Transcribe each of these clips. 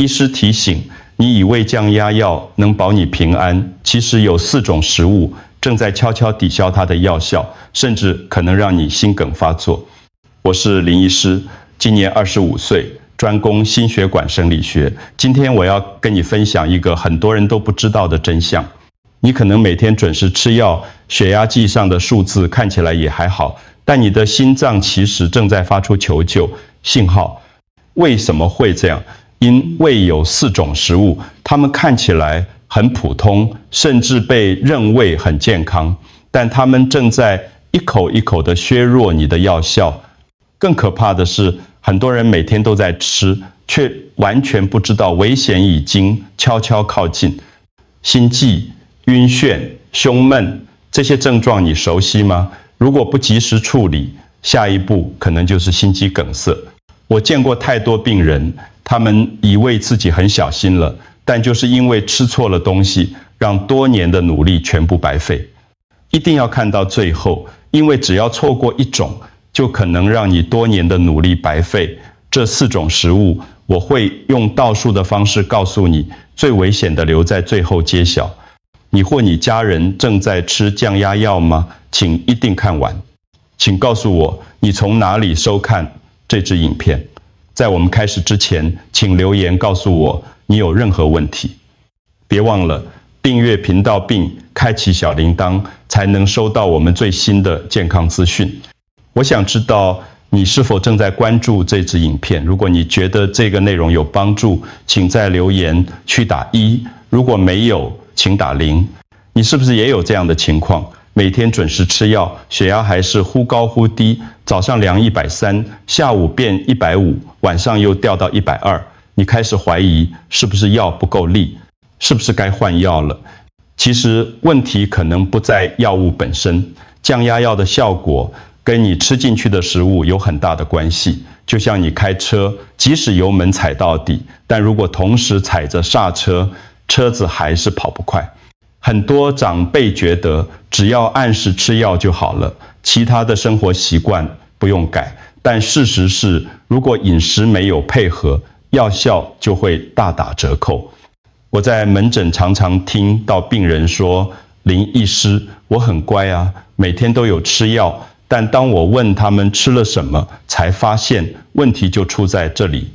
医师提醒，你以为降压药能保你平安，其实有4种食物正在悄悄抵消它的药效，甚至可能让你心梗发作。我是林医师，今年25岁，专攻心血管生理学。今天我要跟你分享一个很多人都不知道的真相。你可能每天准时吃药，血压计上的数字看起来也还好，但你的心脏其实正在发出求救信号。为什么会这样？因为有4种食物，它们看起来很普通，甚至被认为很健康，但它们正在一口一口地削弱你的药效。更可怕的是，很多人每天都在吃，却完全不知道危险已经悄悄靠近。心悸、晕眩、胸闷，这些症状你熟悉吗？如果不及时处理，下一步可能就是心肌梗塞。我见过太多病人，他们以为自己很小心了，但就是因为吃错了东西，让多年的努力全部白费。一定要看到最后，因为只要错过一种，就可能让你多年的努力白费。这4种食物，我会用倒数的方式告诉你，最危险的留在最后揭晓。你或你家人正在吃降压药吗？请一定看完。请告诉我，你从哪里收看这支影片？在我们开始之前，请留言告诉我你有任何问题。别忘了订阅频道并开启小铃铛，才能收到我们最新的健康资讯。我想知道你是否正在关注这支影片。如果你觉得这个内容有帮助，请在留言区打1，如果没有，请打0。你是不是也有这样的情况？每天准时吃药，血压还是忽高忽低，早上量130，下午变150，晚上又掉到120。你开始怀疑是不是药不够力，是不是该换药了？其实问题可能不在药物本身，降压药的效果跟你吃进去的食物有很大的关系。就像你开车，即使油门踩到底，但如果同时踩着刹车，车子还是跑不快。很多长辈觉得只要按时吃药就好了，其他的生活习惯不用改。但事实是，如果饮食没有配合，药效就会大打折扣。我在门诊常常听到病人说，林医师，我很乖啊，每天都有吃药，但当我问他们吃了什么，才发现问题就出在这里。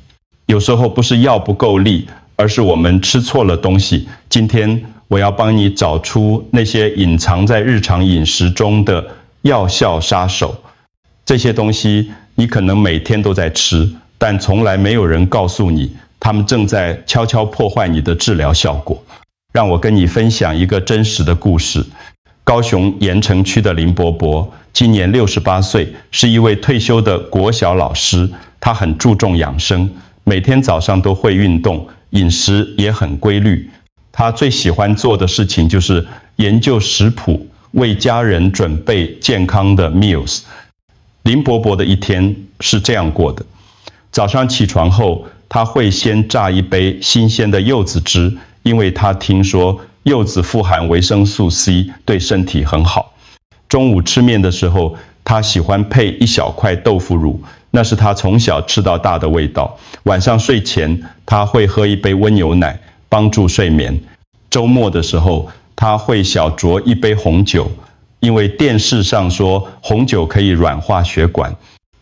有时候不是药不够力，而是我们吃错了东西。今天我要帮你找出那些隐藏在日常饮食中的药效杀手。这些东西你可能每天都在吃，但从来没有人告诉你，他们正在悄悄破坏你的治疗效果。让我跟你分享一个真实的故事。高雄盐城区的林伯伯，今年68岁，是一位退休的国小老师。他很注重养生，每天早上都会运动，饮食也很规律。他最喜欢做的事情就是研究食谱，为家人准备健康的 meals。林伯伯的一天是这样过的：早上起床后，他会先榨一杯新鲜的柚子汁，因为他听说柚子富含维生素 C， 对身体很好。中午吃面的时候，他喜欢配一小块豆腐乳，那是他从小吃到大的味道。晚上睡前，他会喝一杯温牛奶，帮助睡眠。周末的时候，他会小酌一杯红酒，因为电视上说红酒可以软化血管，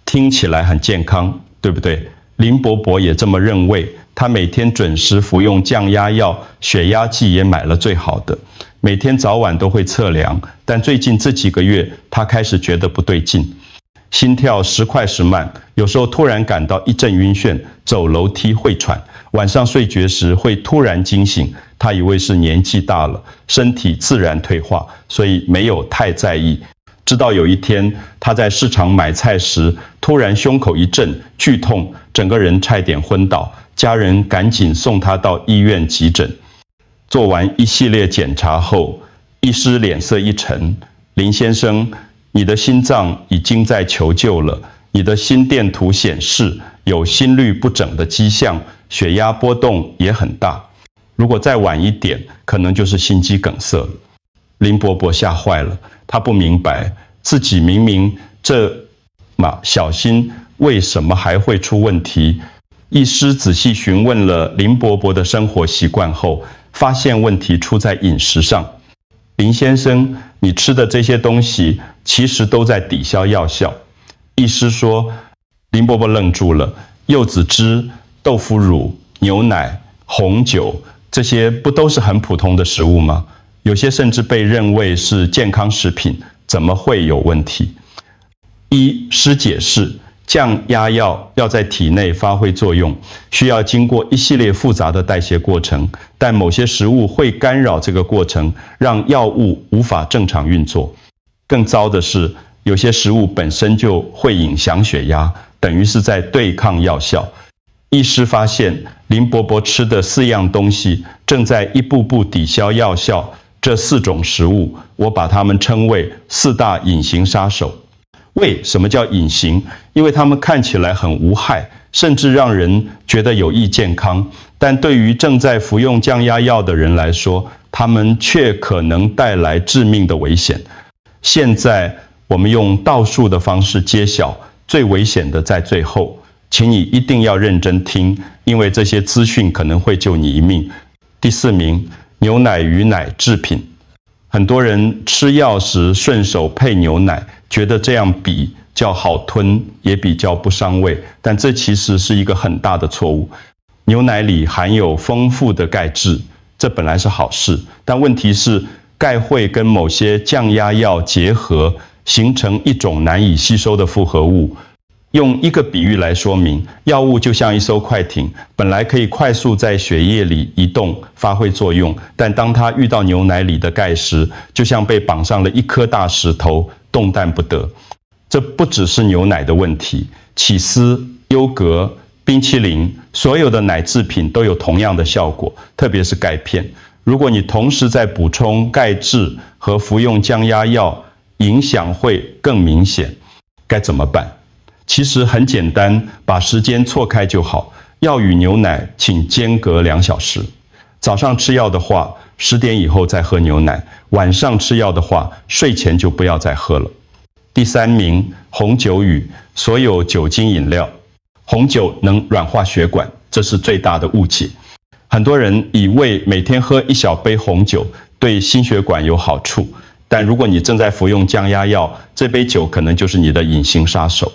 听起来很健康，对不对？林伯伯也这么认为，他每天准时服用降压药，血压计也买了最好的，每天早晚都会测量。但最近这几个月，他开始觉得不对劲，心跳时快时慢，有时候突然感到一阵晕眩，走楼梯会喘，晚上睡觉时会突然惊醒。他以为是年纪大了，身体自然退化，所以没有太在意。直到有一天，他在市场买菜时，突然胸口一阵剧痛，整个人差点昏倒，家人赶紧送他到医院急诊。做完一系列检查后，医师脸色一沉：林先生，你的心脏已经在求救了，你的心电图显示有心律不整的迹象，血压波动也很大，如果再晚一点，可能就是心肌梗塞了。林伯伯吓坏了，他不明白自己明明这么小心，为什么还会出问题？医师仔细询问了林伯伯的生活习惯后，发现问题出在饮食上。林先生，你吃的这些东西其实都在抵消药效。医师说。林伯伯愣住了，柚子汁、豆腐乳、牛奶、红酒，这些不都是很普通的食物吗？有些甚至被认为是健康食品，怎么会有问题？医师解释，降压药要在体内发挥作用，需要经过一系列复杂的代谢过程，但某些食物会干扰这个过程，让药物无法正常运作。更糟的是，有些食物本身就会影响血压，等于是在对抗药效。医师发现，林伯伯吃的4样东西正在一步步抵消药效。这4种食物，我把它们称为4大隐形杀手。为什么叫隐形？因为它们看起来很无害，甚至让人觉得有益健康，但对于正在服用降压药的人来说，它们却可能带来致命的危险。现在我们用倒数的方式揭晓，最危险的在最后，请你一定要认真听，因为这些资讯可能会救你一命。第4名，牛奶与奶制品。很多人吃药时顺手配牛奶，觉得这样比较好吞，也比较不伤胃，但这其实是一个很大的错误。牛奶里含有丰富的钙质，这本来是好事，但问题是钙会跟某些降压药结合，形成一种难以吸收的复合物。用一个比喻来说明，药物就像一艘快艇，本来可以快速在血液里移动，发挥作用，但当它遇到牛奶里的钙时，就像被绑上了一颗大石头，动弹不得。这不只是牛奶的问题，起司、优格、冰淇淋，所有的奶制品都有同样的效果，特别是钙片。如果你同时在补充钙质和服用降压药，影响会更明显。该怎么办？其实很简单，把时间错开就好。药与牛奶请间隔2小时。早上吃药的话，10点以后再喝牛奶；晚上吃药的话，睡前就不要再喝了。第3名，红酒与所有酒精饮料。红酒能软化血管，这是最大的误解。很多人以为每天喝1小杯红酒对心血管有好处，但如果你正在服用降压药，这杯酒可能就是你的隐形杀手。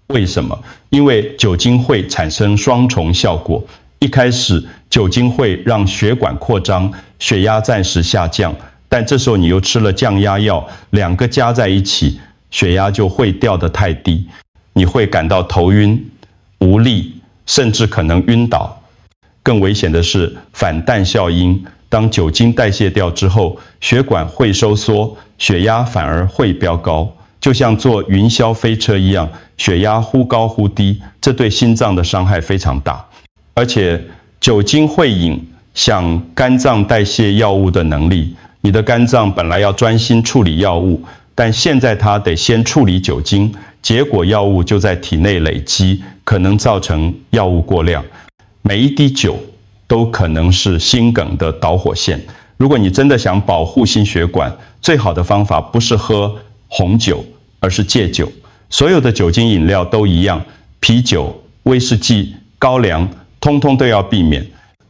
为什么？因为酒精会产生双重效果。一开始，酒精会让血管扩张，血压暂时下降，但这时候你又吃了降压药，2个加在一起，血压就会掉得太低，你会感到头晕、无力，甚至可能晕倒。更危险的是反弹效应，当酒精代谢掉之后，血管会收缩，血压反而会飙高。就像坐云霄飞车一样，血压忽高忽低，这对心脏的伤害非常大。而且酒精会影响肝脏代谢药物的能力，你的肝脏本来要专心处理药物，但现在它得先处理酒精，结果药物就在体内累积，可能造成药物过量。每一滴酒都可能是心梗的导火线。如果你真的想保护心血管，最好的方法不是喝红酒，而是戒酒。所有的酒精饮料都一样，啤酒、威士忌、高粱，通通都要避免。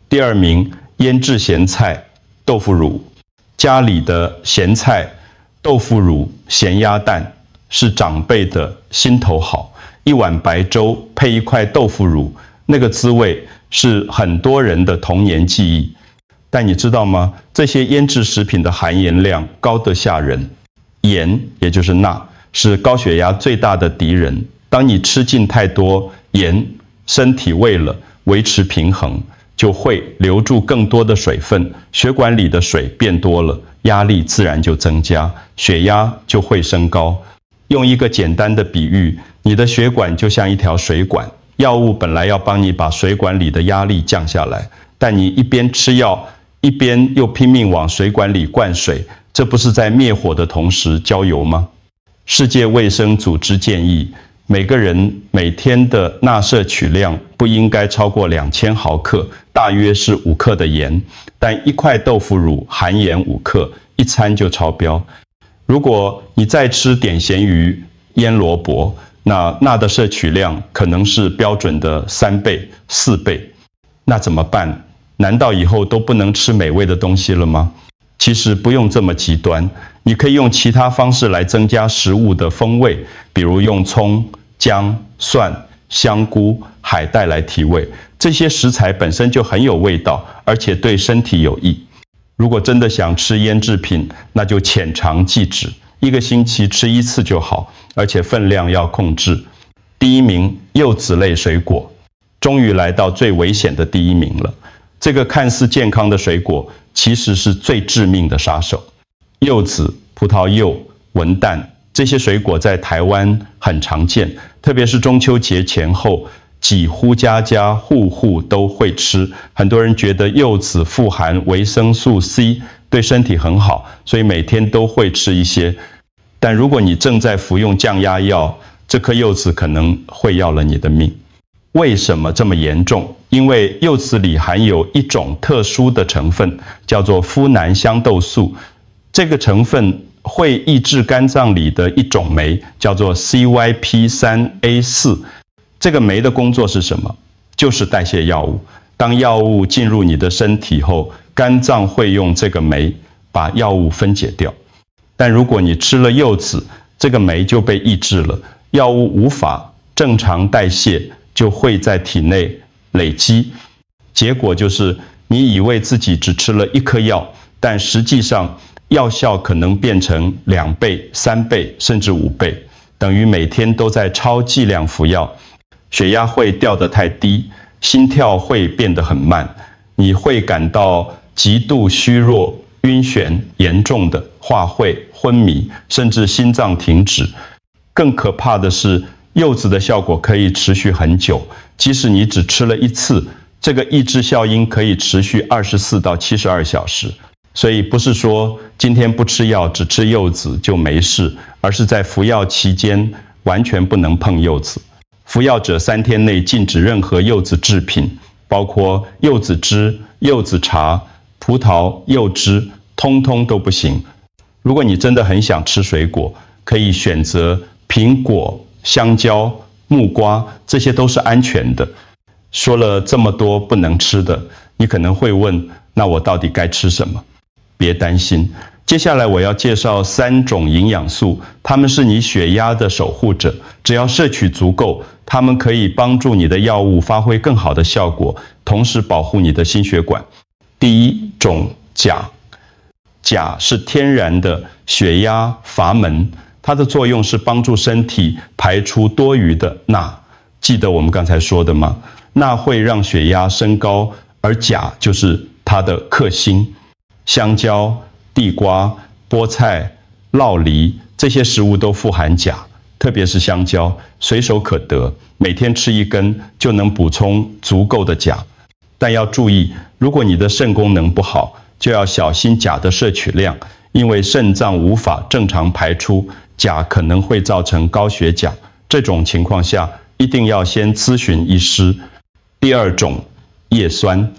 第2名，腌制咸菜、豆腐乳。家里的咸菜、豆腐乳、咸鸭蛋是长辈的心头好。一碗白粥配1块豆腐乳，那个滋味是很多人的童年记忆。但你知道吗？这些腌制食品的含盐量高得吓人。盐，也就是钠，是高血压最大的敌人。当你吃进太多盐，身体为了维持平衡，就会留住更多的水分，血管里的水变多了，压力自然就增加，血压就会升高。用一个简单的比喻，你的血管就像一条水管，药物本来要帮你把水管里的压力降下来，但你一边吃药，一边又拼命往水管里灌水，这不是在灭火的同时浇油吗？世界卫生组织建议，每个人每天的钠摄取量不应该超过2000毫克，大约是5克的盐。但1块豆腐乳含盐5克，一餐就超标。如果你再吃点咸鱼、腌萝卜，那钠的摄取量可能是标准的3倍、4倍。那怎么办？难道以后都不能吃美味的东西了吗？其实不用这么极端，你可以用其他方式来增加食物的风味，比如用葱、姜、蒜、香菇、海带来提味。这些食材本身就很有味道，而且对身体有益。如果真的想吃腌制品，那就浅尝即止，1个星期吃1次就好，而且分量要控制。第1名，柚子类水果，终于来到最危险的第1名了。这个看似健康的水果，其实是最致命的杀手。柚子、葡萄柚、文旦这些水果在台湾很常见，特别是中秋节前后，几乎家家户户都会吃。很多人觉得柚子富含维生素 C， 对身体很好，所以每天都会吃一些。但如果你正在服用降压药，这颗柚子可能会要了你的命。为什么这么严重？因为柚子里含有一种特殊的成分，叫做呋喃香豆素。这个成分会抑制肝脏里的一种酶，叫做 CYP3A4。这个酶的工作是什么？就是代谢药物。当药物进入你的身体后，肝脏会用这个酶把药物分解掉。但如果你吃了柚子，这个酶就被抑制了，药物无法正常代谢，就会在体内累积。结果就是你以为自己只吃了1颗药，但实际上药效可能变成2倍、3倍，甚至5倍，等于每天都在超剂量服药。血压会掉得太低，心跳会变得很慢，你会感到极度虚弱、晕眩，严重的话会昏迷，甚至心脏停止。更可怕的是，柚子的效果可以持续很久，即使你只吃了1次，这个抑制效应可以持续24到72小时。所以不是说今天不吃药，只吃柚子就没事，而是在服药期间完全不能碰柚子。服药者3天内禁止任何柚子制品，包括柚子汁、柚子茶、葡萄柚汁，通通都不行。如果你真的很想吃水果，可以选择苹果、香蕉、木瓜，这些都是安全的。说了这么多不能吃的，你可能会问，那我到底该吃什么？别担心，接下来我要介绍3种营养素，它们是你血压的守护者，只要摄取足够，它们可以帮助你的药物发挥更好的效果，同时保护你的心血管。第1种，钾。钾是天然的血压阀门，它的作用是帮助身体排出多余的钠。记得我们刚才说的吗？钠会让血压升高，而钾就是它的克星。香蕉、地瓜、菠菜、酪梨这些食物都富含钾，特别是香蕉，随手可得，每天吃1根就能补充足够的钾。但要注意，如果你的肾功能不好，就要小心钾的摄取量，因为肾脏无法正常排出，钾可能会造成高血钾。这种情况下，一定要先咨询医师。第2种，叶酸。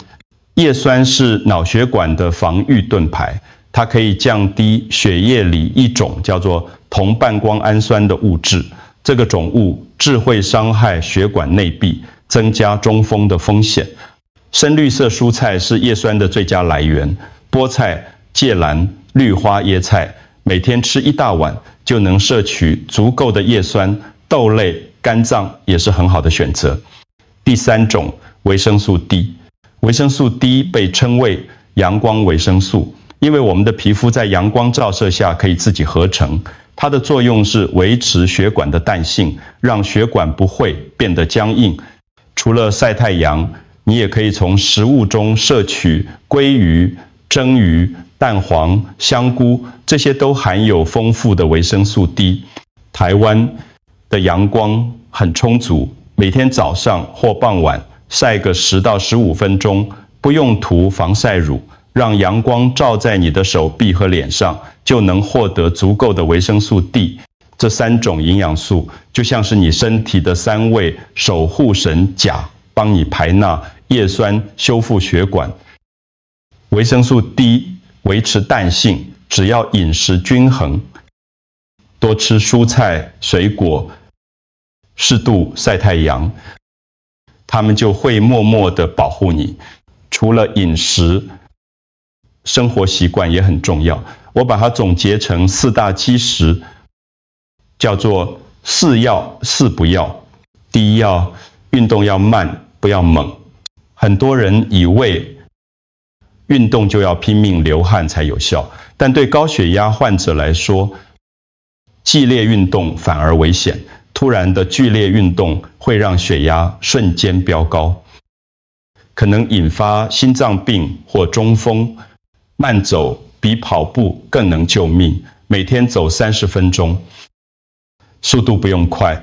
叶酸是脑血管的防御盾牌，它可以降低血液里一种叫做铜半胱氨酸的物质，这个种物致会伤害血管内壁，增加中风的风险。深绿色蔬菜是叶酸的最佳来源，菠菜、芥蓝、绿花椰菜，每天吃1大碗就能摄取足够的叶酸。豆类、肝脏也是很好的选择。第3种，维生素 D。维生素 D 被称为阳光维生素，因为我们的皮肤在阳光照射下可以自己合成，它的作用是维持血管的弹性，让血管不会变得僵硬。除了晒太阳，你也可以从食物中摄取鲑鱼、蒸鱼、蛋黄、香菇，这些都含有丰富的维生素 D。台湾的阳光很充足，每天早上或傍晚晒个10到15分钟，不用涂防晒乳，让阳光照在你的手臂和脸上，就能获得足够的维生素 D。这3种营养素就像是你身体的3位守护神钾，帮你排钠、叶酸修复血管。维生素 D 维持弹性，只要饮食均衡，多吃蔬菜、水果，适度晒太阳，它们就会默默地保护你。除了饮食，生活习惯也很重要。我把它总结成4大基石，叫做4要4不要。第一要，运动要慢，不要猛。很多人以为运动就要拼命流汗才有效，但对高血压患者来说，激烈运动反而危险。突然的剧烈运动会让血压瞬间飙高，可能引发心脏病或中风。慢走比跑步更能救命，每天走30分钟，速度不用快，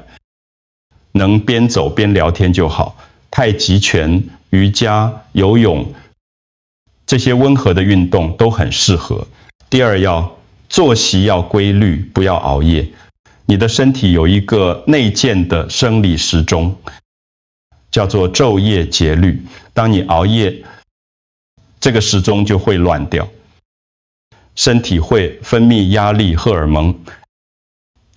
能边走边聊天就好。太极拳、瑜伽、游泳，这些温和的运动都很适合。第二要，作息要规律，不要熬夜。你的身体有一个内建的生理时钟，叫做昼夜节律。当你熬夜，这个时钟就会乱掉，身体会分泌压力荷尔蒙，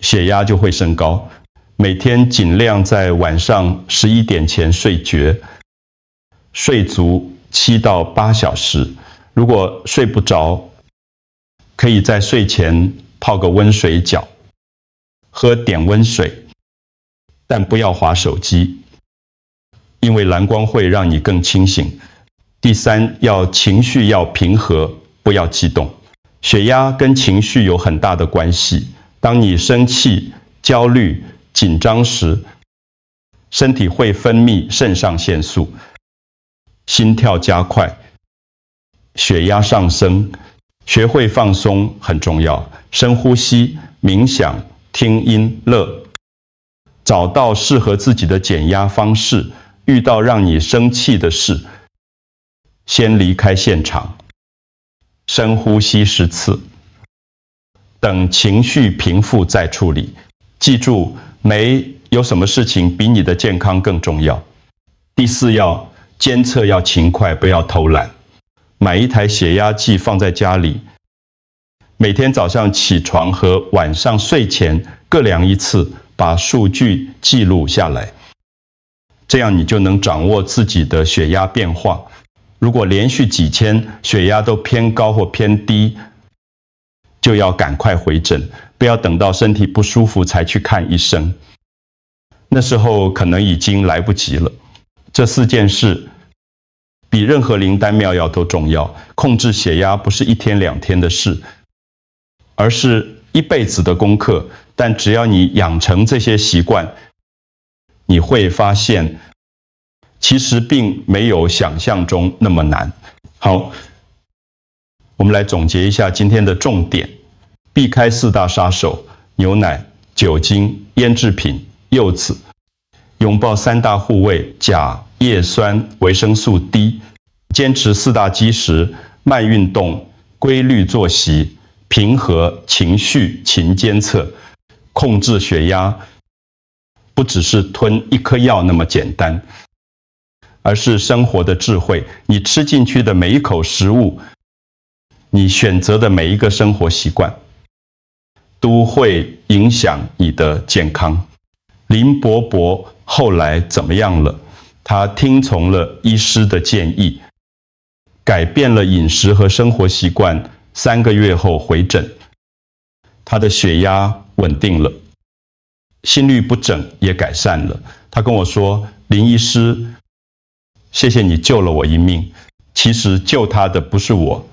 血压就会升高。每天尽量在晚上11点前睡觉，睡足7到8小时。如果睡不着，可以在睡前泡个温水脚，喝点温水，但不要滑手机，因为蓝光会让你更清醒。第三，情绪要平和，不要激动。血压跟情绪有很大的关系。当你生气、焦虑、紧张时，身体会分泌肾上腺素，心跳加快，血压上升。学会放松很重要，深呼吸、冥想、听音乐，找到适合自己的减压方式。遇到让你生气的事，先离开现场，深呼吸10次，等情绪平复再处理。记住，没有什么事情比你的健康更重要。第四要，监测要勤快，不要偷懒。买一台血压计放在家里，每天早上起床和晚上睡前各量一次，把数据记录下来，这样你就能掌握自己的血压变化。如果连续几天血压都偏高或偏低，就要赶快回诊，不要等到身体不舒服才去看医生，那时候可能已经来不及了。这4件事比任何灵丹妙药都重要。控制血压不是1天2天的事，而是一辈子的功课。但只要你养成这些习惯，你会发现其实并没有想象中那么难。好，我们来总结一下今天的重点：避开4大杀手：牛奶、酒精、腌制品、柚子；拥抱3大护卫：钾、叶酸、维生素 D；坚持4大基石：慢运动、规律作息、平和情绪、勤监测。控制血压不只是吞1颗药那么简单，而是生活的智慧。你吃进去的每一口食物，你选择的每一个生活习惯，都会影响你的健康。林伯伯后来怎么样了？他听从了医师的建议，改变了饮食和生活习惯，3个月后回诊，他的血压稳定了，心律不整也改善了。他跟我说：“林医师，谢谢你救了我一命。其实救他的不是我，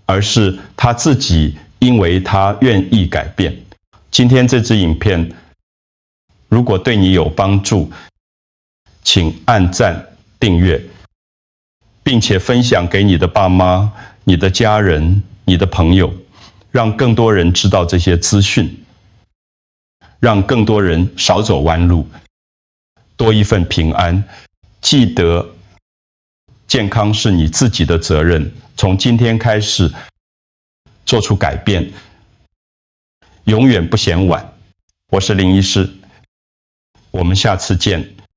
而是他自己，因为他愿意改变。”今天这支影片如果对你有帮助，请按赞、订阅，并且分享给你的爸妈、你的家人、你的朋友，让更多人知道这些资讯，让更多人少走弯路，多一份平安。记得，健康是你自己的责任。从今天开始，做出改变，永远不嫌晚。我是林医师，我们下次见。